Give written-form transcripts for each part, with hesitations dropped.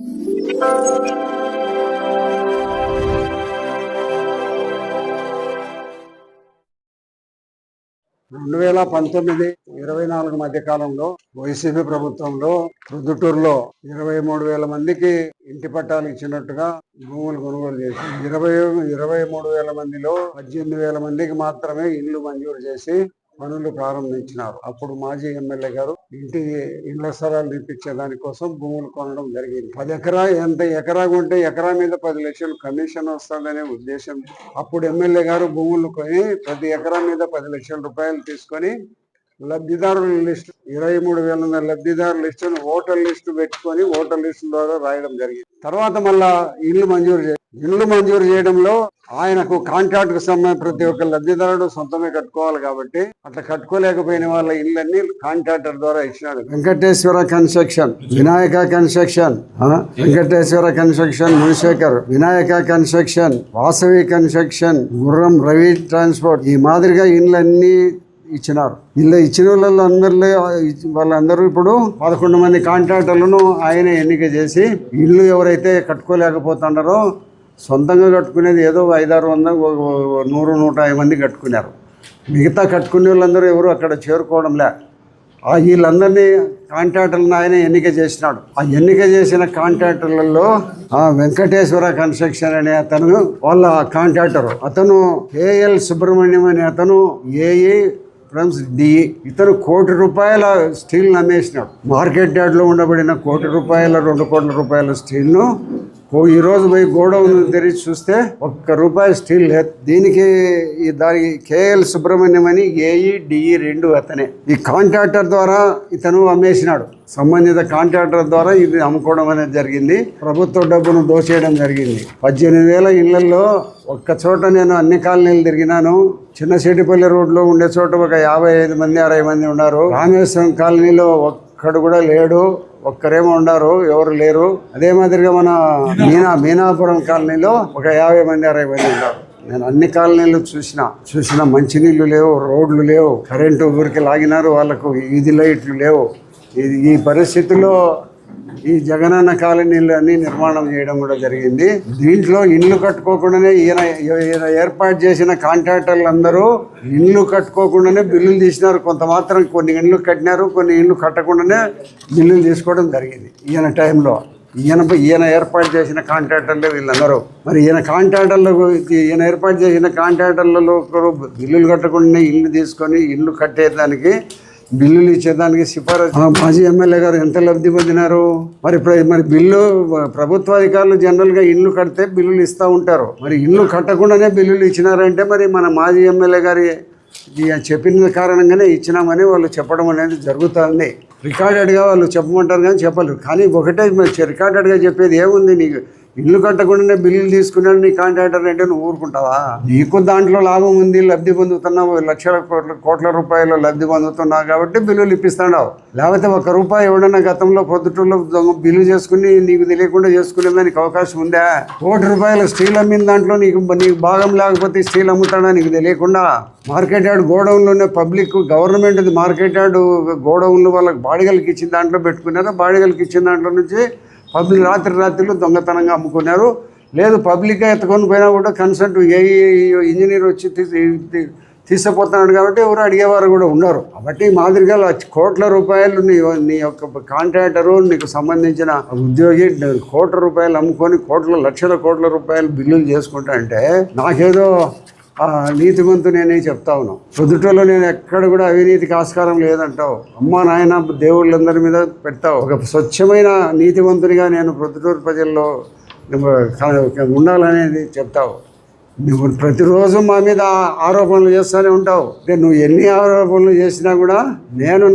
2019-24 మధ్య కాలంలో వైసీపీ ప్రభుత్వంలో ప్రొద్దుటూరులో 23,000 మందికి ఇంటి పట్టాలు ఇచ్చినట్టుగా భూములు కొనుగోలు చేసి 23,000 మందిలో 18,000 మందికి మాత్రమే ఇళ్లు మంజూరు చేసి పనులు ప్రారంభించినారు. అప్పుడు మాజీ ఎమ్మెల్యే గారు ఇళ్ల స్థలాలు నిర్మించే దానికోసం భూములు కొనడం జరిగింది. 10 ఎకరా ఎంత ఎకరా కొంటే ఎకరా మీద 10 లక్షలు కమిషన్ వస్తుందనే ఉద్దేశం. అప్పుడు ఎమ్మెల్యే గారు భూములు కొని ప్రతి ఎకరా మీద 10 లక్షల రూపాయలు తీసుకొని లబ్ధిదారుల లిస్టు 23,000 లబ్ధిదారుల లిస్టును ఓటర్ లిస్టు పెట్టుకొని ఓటర్ లిస్టు ద్వారా రాయడం జరిగింది. తర్వాత మళ్ళా ఇల్లు మంజూరు చేయడంలో ఆయనకు కాంట్రాక్ట్ కు సంబంధించి ప్రతి ఒక్క లబ్ధిదారుడు సొంతమే కట్టుకోవాలి కాబట్టి అట్లా కట్టుకోలేకపోయిన వాళ్ళ ఇళ్ళన్నీ కాంట్రాక్టర్ ద్వారా ఇచ్చినాడు. Venkateshwara construction, Vinayaka construction, Venkateswara construction, Munishekar, Vinayaka construction, Vasavi construction, Gurram Ravi transport, ఈ మాదిరిగా ఇళ్ళన్నీ ఇచ్చినారు. ఇలా ఇచ్చిన వాళ్ళందరూ ఇప్పుడు 11 మంది కాంట్రాక్టర్లను ఆయన ఎన్నిక చేసి ఇల్లు ఎవరైతే కట్టుకోలేకపోతున్నారో సొంతంగా కట్టుకునేది ఏదో 500-600 100-150 మంది కట్టుకున్నారు. మిగతా కట్టుకునే వాళ్ళందరూ ఎవరు అక్కడ చేరుకోవడంలే. వీళ్ళందరినీ కాంట్రాక్టర్లను ఆయన ఎన్నిక చేసినాడు. ఆ ఎన్నిక చేసిన కాంట్రాక్టర్లలో వెంకటేశ్వర కన్స్ట్రక్షన్ అనే అతను వాళ్ళ కాంట్రాక్టర్, అతను KL సుబ్రహ్మణ్యం అనే అతను ఏఈ ఫ్రమ్స్ డిఈ. ఇతను ₹1 కోటి స్టీల్ అమ్మేసినాడు. మార్కెట్ యార్డ్లో ఉండబడిన ₹1 కోటి 2 కోట్ల రూపాయల స్టీల్ను ఈరోజు పోయి గోడౌన్ తెరిచి చూస్తే ₹1 స్టీల్ లేదు. దీనికి దానికి KL సుబ్రహ్మణ్యం అని ఏఈ డిఈ 2 అతనే. ఈ కాంట్రాక్టర్ ద్వారా ఇతను అమ్మేసినాడు. సంబంధిత కాంట్రాక్టర్ ద్వారా ఇది అమ్ముకోవడం అనేది జరిగింది. ప్రభుత్వ డబ్బును దోచేయడం జరిగింది. 18,000 ఇళ్లలో ఒక్క చోట నేను అన్ని కాలనీలు తిరిగినాను. చిన్నశెట్టిపల్లి రోడ్లో ఉండే చోట ఒక 55 మంది 60 మంది ఉన్నారు. రామేశ్వరం కాలనీలో ఒక్కడు కూడా లేడు, ఒక్కరేమో ఉన్నారు, ఎవరు లేరు. అదే మాదిరిగా మన మీనాపురం కాలనీలో ఒక 50 మంది 60 మంది ఉన్నారు. నేను అన్ని కాలనీలు చూసిన మంచినీళ్ళు లేవు, రోడ్లు లేవు, కరెంటు ఊరికి లాగినారు, వాళ్ళకు వీధి లైట్లు లేవు. ఈ పరిస్థితుల్లో ఈ జగనన్న కాలనీలు అన్ని నిర్మాణం చేయడం కూడా జరిగింది. దీంట్లో ఇల్లు కట్టుకోకుండానే ఈయన ఏర్పాటు చేసిన కాంట్రాక్టర్లు అందరూ ఇల్లు కట్టుకోకుండానే బిల్లులు తీసినారు. కొంత మాత్రం కొన్ని ఇళ్ళు కట్టినారు, కొన్ని ఇళ్ళు కట్టకుండానే బిల్లులు తీసుకోవడం జరిగింది. ఈయన టైంలో ఈయన ఏర్పాటు చేసిన కాంట్రాక్టర్లే వీళ్ళందరూ. మరి ఈయన ఏర్పాటు చేసిన కాంట్రాక్టర్లలో బిల్లులు కట్టకుండా ఇల్లు తీసుకొని ఇల్లు కట్టేదానికి బిల్లులు ఇచ్చేదానికి సిఫారసు మాజీ ఎమ్మెల్యే గారు ఎంత లబ్ధి పొందినారు. మరి బిల్లు ప్రభుత్వ అధికారులు జనరల్గా ఇల్లు కడితే బిల్లులు ఇస్తూ ఉంటారు. మరి ఇల్లు కట్టకుండానే బిల్లులు ఇచ్చినారంటే మరి మన మాజీ ఎమ్మెల్యే గారి చెప్పిన కారణంగానే ఇచ్చినామని వాళ్ళు చెప్పడం అనేది జరుగుతుంది. రికార్డెడ్గా వాళ్ళు చెప్పమంటారు కానీ చెప్పలేరు. కానీ ఒకటే రికార్డెడ్గా చెప్పేది ఏముంది, నీకు ఇల్లు కట్టకుండానే బిల్లులు తీసుకున్నాడు నీ కాంట్రాక్టర్ అంటే నువ్వు ఊరుకుంటావా? నీకు దాంట్లో లాభం ఉంది, లబ్ధి పొందుతున్నావు, లక్షల కోట్ల రూపాయలు లబ్ధి పొందుతున్నావు కాబట్టి బిల్లులు ఇప్పిస్తున్నావు. లేకపోతే ₹1 ఎవడన్నా గతంలో పొద్దుటూరులో బిల్లు చేసుకుని నీకు తెలియకుండా చేసుకునే దానికి అవకాశం ఉందా? ₹1 కోటి స్టీల్ అమ్మిన దాంట్లో నీకు భాగం లేకపోతే స్టీల్ అమ్ముతాడా నీకు తెలియకుండా? మార్కెట్ యార్డ్ గోడౌన్లోనే పబ్లిక్ గవర్నమెంట్ మార్కెట్ యార్డ్ గోడౌన్లు వాళ్ళకి బాడిగలకి ఇచ్చిన దాంట్లో పెట్టుకున్నారా? బాడిగలకి ఇచ్చిన దాంట్లో నుంచి పబ్లిక్ రాత్రులు దొంగతనంగా అమ్ముకున్నారు. లేదు పబ్లిక్గా ఎత్తుకొని పోయినా కూడా కన్సల్ట్ ఇంజనీర్ వచ్చి తీసుకుపోతున్నాడు కాబట్టి ఎవరు అడిగేవారు కూడా ఉన్నారు. కాబట్టి మాదిరిగా ₹1 కోటి నీ యొక్క కాంట్రాక్టరు నీకు సంబంధించిన ఉద్యోగి ₹1 కోటి అమ్ముకొని లక్షల కోట్ల రూపాయలు బిల్లులు చేసుకుంటా అంటే నాకేదో నీతివంతు నేనే చెప్తా ఉన్నాను. పొద్దుటూరులో నేను ఎక్కడ కూడా అవినీతికి ఆస్కారం లేదంటావు. అమ్మా నాయన దేవుళ్ళందరి మీద పెడతావు. ఒక స్వచ్ఛమైన నీతివంతునిగా నేను పొద్దుటూరు ప్రజల్లో ఉండాలనేది చెప్తావు. నువ్వు ప్రతిరోజు మా మీద ఆరోపణలు చేస్తూనే ఉంటావు. నువ్వు ఎన్ని ఆరోపణలు చేసినా కూడా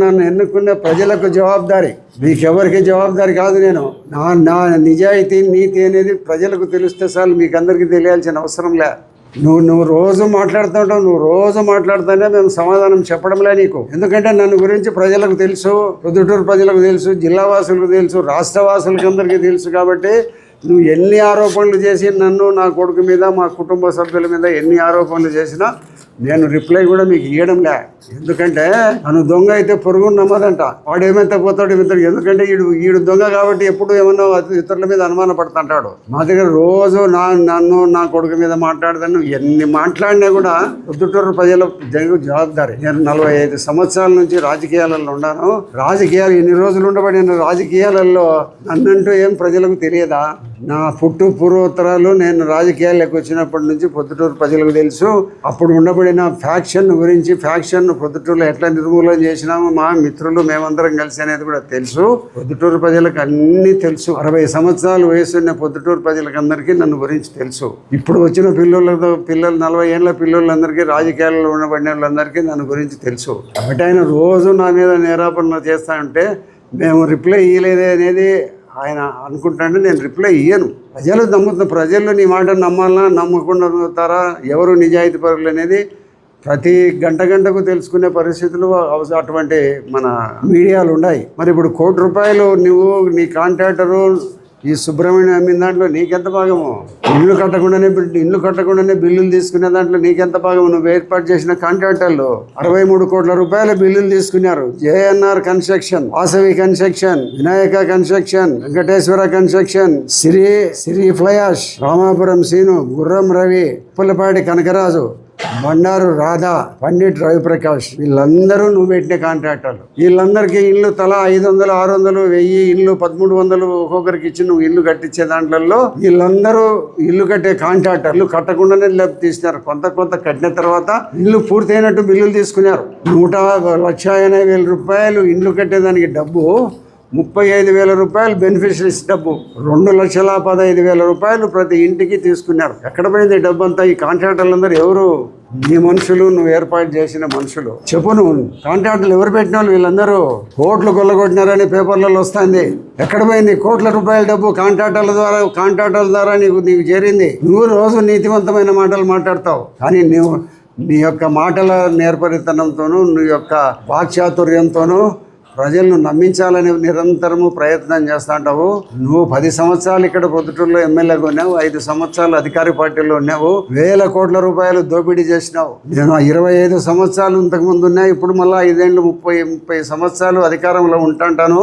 నన్ను ఎన్నుకునే ప్రజలకు జవాబుదారి, మీకెవరికి జవాబుదారి కాదు. నేను నా నిజాయితీ నీతి అనేది ప్రజలకు తెలిస్తే చాలు, మీకు అందరికీ తెలియాల్సిన అవసరం లే. నువ్వు రోజు మాట్లాడుతుంటావు, నువ్వు రోజు మాట్లాడుతూనే మేము సమాధానం చెప్పడంలే నీకు. ఎందుకంటే నన్ను గురించి ప్రజలకు తెలుసు, పొద్దుటూరు ప్రజలకు తెలుసు, జిల్లా వాసులకు తెలుసు, రాష్ట్ర వాసులకు అందరికీ తెలుసు. కాబట్టి నువ్వు ఎన్ని ఆరోపణలు చేసి నన్ను, నా కొడుకు మీద, మా కుటుంబ సభ్యుల మీద ఎన్ని ఆరోపణలు చేసినా నేను రిప్లై కూడా మీకు ఇవ్వడంలే. ఎందుకంటే తను దొంగ అయితే పొరుగు నమ్మదంట. వాడు ఏమైతే పోతాడు ఎందుకంటే ఈడు దొంగ కాబట్టి ఎప్పుడు ఏమన్నా ఇతరుల మీద అనుమాన పడుతుంటాడు. మా దగ్గర రోజు నన్ను నా కొడుకు మీద మాట్లాడతాను. ఎన్ని మాట్లాడినా కూడా పొద్దుటూరు ప్రజల జవాబుదారి. నేను 45 సంవత్సరాల నుంచి రాజకీయాలలో ఉన్నాను. రాజకీయాలు ఎన్ని రోజులు ఉండబడిన రాజకీయాలలో నన్నంటూ ఏం ప్రజలకు తెలియదా? నా పూర్వోత్తరాలు నేను రాజకీయాల్లోకి వచ్చినప్పటి నుంచి పొద్దుటూరు ప్రజలకు తెలుసు. అప్పుడు ఉండబడిన ఫ్యాక్షన్ గురించి, ఫ్యాక్షన్ పొద్దుటూరులో ఎట్లా నిర్మూలన చేసినామో మా మిత్రులు మేమందరం కలిసి అనేది కూడా తెలుసు. పొద్దుటూరు ప్రజలకు అన్నీ తెలుసు. 60 సంవత్సరాలు వయసున్న పొద్దుటూరు ప్రజలకు అందరికీ నన్ను గురించి తెలుసు. ఇప్పుడు వచ్చిన పిల్లలు 40 ఏళ్ళ పిల్లలందరికీ, రాజకీయాల్లో ఉండబడిన వాళ్ళందరికీ నన్ను గురించి తెలుసు. కాబట్టి ఆయన రోజు నా మీద నేరాపణ చేస్తా ఉంటే మేము రిప్లై ఇవ్వలేదే అనేది ఆయన అనుకుంటాంటే నేను రిప్లై ఇయ్యను. ప్రజలు నమ్ముతున్న ప్రజలు నీ మాట నమ్మాలన్నా నమ్మకుండా నమ్ముతారా, ఎవరు నిజాయితీ పరులు అనేది ప్రతి గంటకు తెలుసుకునే పరిస్థితులు అటువంటి మన మీడియాలు ఉన్నాయి. మరి ఇప్పుడు ₹1 నువ్వు నీ కాంట్రాక్టరు ఈ సుబ్రహ్మణ్యం అమ్మిన దాంట్లో నీకెంత భాగము? ఇల్లు కట్టకుండానే బిల్లులు తీసుకునే దాంట్లో నీకెంత భాగము? నువ్వు ఏర్పాటు చేసిన కాంట్రాక్టర్లు ₹63 కోట్ల బిల్లులు తీసుకున్నారు. JNR construction, Vasavi construction, Vinayaka construction, Venkateswara construction, Siri fly ash, Ramapuram Seenu, Gurram Ravi, పుల్లపాటి Kanakaraju, Bandaru Radha, Pandit Ravi Prakash, వీళ్ళందరూ నువ్వు పెట్టిన కాంట్రాక్టర్లు. వీళ్ళందరికీ ఇల్లు తలా 500, 600, 1000 ఇల్లు 1300 ఒక్కొక్కరికి ఇచ్చి నువ్వు ఇల్లు కట్టించే దాంట్లో వీళ్ళందరూ ఇల్లు కట్టే కాంట్రాక్టర్లు కట్టకుండానే తీసినారు. కొంత కట్టిన తర్వాత ఇల్లు పూర్తయినట్టు బిల్లులు తీసుకున్నారు. ₹1,80,000 ఇల్లు కట్టేదానికి డబ్బు, ₹35,000 బెనిఫిషరీస్ డబ్బు, ₹2,15,000 ప్రతి ఇంటికి తీసుకున్నారు. ఎక్కడ పోయింది డబ్బు అంతా? ఈ కాంట్రాక్టర్లందరూ ఎవరు? నీ మనుషులు, నువ్వు ఏర్పాటు చేసిన మనుషులు. చెప్పు, నువ్వు కాంట్రాక్టర్లు ఎవరు పెట్టిన వాళ్ళు? వీళ్ళందరూ కోట్లు కొల్లగొట్టినారని పేపర్లలో వస్తుంది. ఎక్కడ పోయింది ₹1,00,00,000 డబ్బు? కాంట్రాక్టర్ల ద్వారా నీకు చేరింది. నువ్వు రోజు నీతివంతమైన మాటలు మాట్లాడతావు, కానీ నీ యొక్క మాటల నేర్పరితనంతోనూ నీ యొక్క వాక్చాతుర్యంతోనూ ప్రజలను నమ్మించాలని నిరంతరము ప్రయత్నం చేస్తుంటావు. నువ్వు 10 సంవత్సరాలు ఇక్కడ పొద్దుటూరులో ఎమ్మెల్యేగా ఉన్నావు, 5 సంవత్సరాలు అధికార పార్టీలో ఉన్నావు, ₹1,000 కోట్ల దోపిడీ చేసినావు. నేను 25 సంవత్సరాలు ఇంతకుముందు ఉన్నాయి, ఇప్పుడు మళ్ళీ 5 ఏళ్ళు 30 సంవత్సరాలు అధికారంలో ఉంటాంటాను.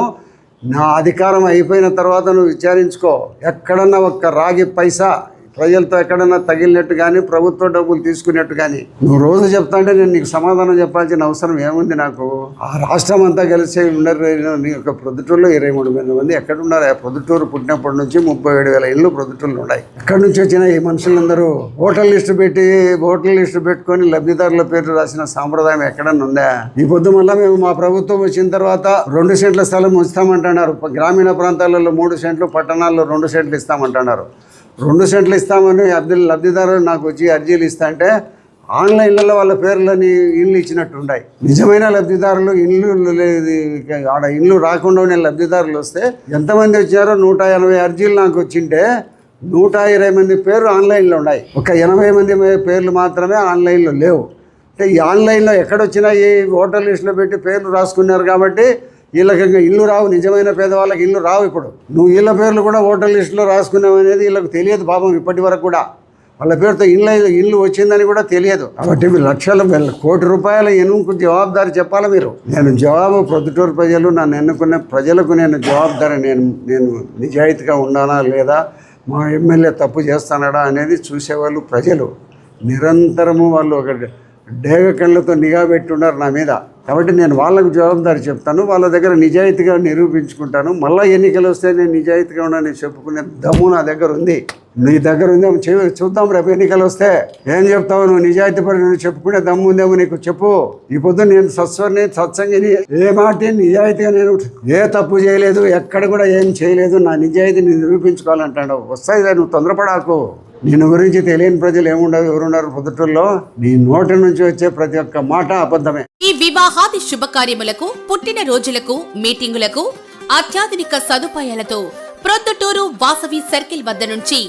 నా అధికారం అయిపోయిన తర్వాత నువ్వు విచారించుకో. ఎక్కడన్నా ఒక్క రాగి పైసా ప్రజలతో ఎక్కడన్నా తగిలినట్టు కానీ, ప్రభుత్వ డబ్బులు తీసుకున్నట్టు కానీ నువ్వు రోజు చెప్తా అంటే నేను నీకు సమాధానం చెప్పాల్సిన అవసరం ఏముంది నాకు? ఆ రాష్ట్రం అంతా కలిసి ఉండరు. నీ యొక్క ప్రొద్దుటూరులో 23,000 మంది ఎక్కడున్నారు? ప్రొద్దుటూరు పుట్టినప్పటి నుంచి 37,000 ఇళ్ళు ప్రొద్దుటూరులో ఉన్నాయి. ఎక్కడి నుంచి వచ్చిన ఈ మనుషులందరూ ఓటర్ లిస్టు పెట్టుకొని లబ్ధిదారుల పేర్లు రాసిన సాంప్రదాయం ఎక్కడన్నా ఉందా? ఈ పొద్దు మళ్ళీ మేము మా ప్రభుత్వం వచ్చిన తర్వాత 2 సెంట్ల స్థలం ఇస్తామంటున్నారు. గ్రామీణ ప్రాంతాలలో 3 సెంట్లు, పట్టణాల్లో 2 సెంట్లు ఇస్తామంటున్నారు. 2 సెంట్లు ఇస్తామని లబ్ధిదారులు నాకు వచ్చి అర్జీలు ఇస్తా అంటే ఆన్లైన్లలో వాళ్ళ పేర్లని ఇల్లు ఇచ్చినట్టు ఉన్నాయి. నిజమైన లబ్ధిదారులు ఆడ ఇల్లు రాకుండా ఉండే లబ్ధిదారులు వస్తే ఎంతమంది వచ్చారో 180 అర్జీలు నాకు వచ్చింటే 120 మంది పేర్లు ఆన్లైన్లో ఉన్నాయి. ఒక 80 మంది పేర్లు మాత్రమే ఆన్లైన్లో లేవు. అంటే ఈ ఆన్లైన్లో ఎక్కడొచ్చినా ఈ ఓటర్ లిస్టులో పెట్టి పేర్లు రాసుకున్నారు కాబట్టి వీళ్ళకి ఇల్లు రావు. నిజమైన పేదవాళ్ళకి ఇల్లు రావు. ఇప్పుడు నువ్వు వీళ్ళ పేర్లు కూడా ఓటర్ లిస్టులో రాసుకున్నావు అనేది వీళ్ళకి తెలియదు పాపం. ఇప్పటి వరకు కూడా వాళ్ళ పేరుతో ఇల్లు వచ్చిందని కూడా తెలియదు. కాబట్టి ₹1,00,00,000 ఎన్నుకు జవాబుదారి చెప్పాలి మీరు. నేను జవాబు ప్రొద్దుటూరు ప్రజలు నన్ను ఎన్నుకునే ప్రజలకు నేను జవాబుదారి. నేను నిజాయితీగా ఉన్నానా లేదా, మా ఎమ్మెల్యే తప్పు చేస్తానడా అనేది చూసేవాళ్ళు ప్రజలు. నిరంతరము వాళ్ళు ఒక డేగ కళ్ళతో నిఘా పెట్టున్నారు నా మీద. కాబట్టి నేను వాళ్ళకు జవాబుదారి చెప్తాను. వాళ్ళ దగ్గర నిజాయితీగా నిరూపించుకుంటాను. మళ్ళీ ఎన్నికలు వస్తే నేను నిజాయితీగా ఉన్నాను చెప్పుకునే దమ్ము నా దగ్గర ఉంది. నీ దగ్గర ఉందేమో చూద్దాం. రేపు ఎన్నికలు వస్తే ఏం చెప్తావు? నువ్వు నిజాయితీ పడి నువ్వు చెప్పుకునే దమ్ము ఉందేమో నీకు చెప్పు. ఈ పొద్దు నేను సత్సంగిని ఏ మాట నిజాయితీగా నేను ఏ తప్పు చేయలేదు, ఎక్కడ కూడా ఏం చేయలేదు, నా నిజాయితీని నిరూపించుకోవాలంటాడు. వస్తాయి, నువ్వు తొందరపడాకు. నేను గురించి తెలియని ప్రజలు ఏముండవు, ఎవరున్నారు పొద్దుటూరులో? నీ నోటి నుంచి వచ్చే ప్రతి ఒక్క మాట అబద్ధమే. ఈ వివాహాది శుభకార్యములకు, పుట్టిన రోజులకు, మీటింగులకు అత్యాధునిక సదుపాయాలతో ప్రొద్దుటూరు వాసవి సర్కిల్ వద్ద నుంచి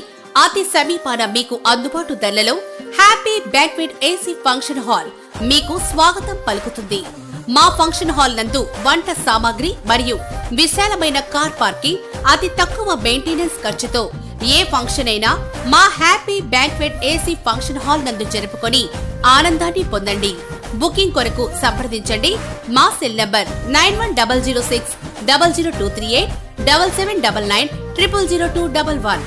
అతి సమీపాన మీకు అందుబాటు ధరలలో happy banquet AC function hall మీకు స్వాగతం పలుకుతుంది. మా ఫంక్షన్ హాల్ నందు వంట సామాగ్రి మరియు విశాలమైన కార్ పార్కింగ్, అతి తక్కువ మెయింటెనెన్స్ ఖర్చుతో ఏ ఫంక్షన్ అయినా మా happy banquet AC function hall నందు జరుపుకొని ఆనందాన్ని పొందండి. బుకింగ్ కొరకు సంప్రదించండి. మా సెల్ నంబర్ 9100600238 7799 000211.